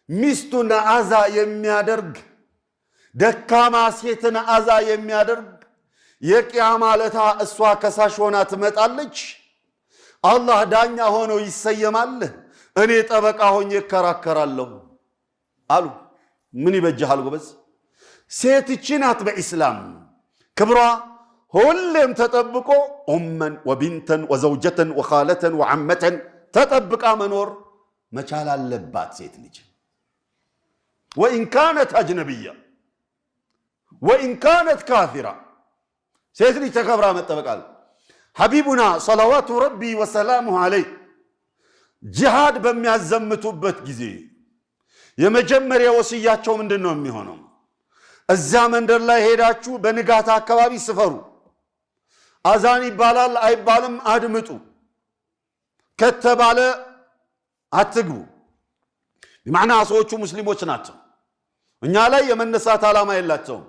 ሚስቱን አዛ የሚያደርግ ደካማ ሴትን አዛ የሚያደርግ የቂያማ ለታ እሷ ከሳሽ ሆና ትመጣለች። አላህ ዳኛ ሆኖ ይሰየማል። እኔ ጠበቃ ሆኜ እከራከራለሁ አሉ። ምን ይበጃል ጎበዝ? ሴት እቺ ናት በኢስላም ክብሯ ሁሌም ተጠብቆ ኡመን ወቢንተን ወዘውጀተን ወኻለተን ወዓመተን ተጠብቃ መኖር መቻል አለባት ሴት ልጅ። ወኢን ካነት አጅነቢያ ወኢን ካነት ካፊራ ሴት ልጅ ተከብራ መጠበቃል። ሐቢቡና ሰለዋቱ ረቢ ወሰላሙሁ ዐለይህ ጂሃድ በሚያዘምቱበት ጊዜ የመጀመሪያ ወስያቸው ምንድን ነው የሚሆነው? እዛ መንደር ላይ ሄዳችሁ በንጋታ አካባቢ ስፈሩ። አዛን ይባላል አይባልም አድምጡ። ከተባለ አትግቡ። በማዕና ሰዎቹ ሙስሊሞች ናቸው። እኛ ላይ የመነሳት ዓላማ የላቸውም።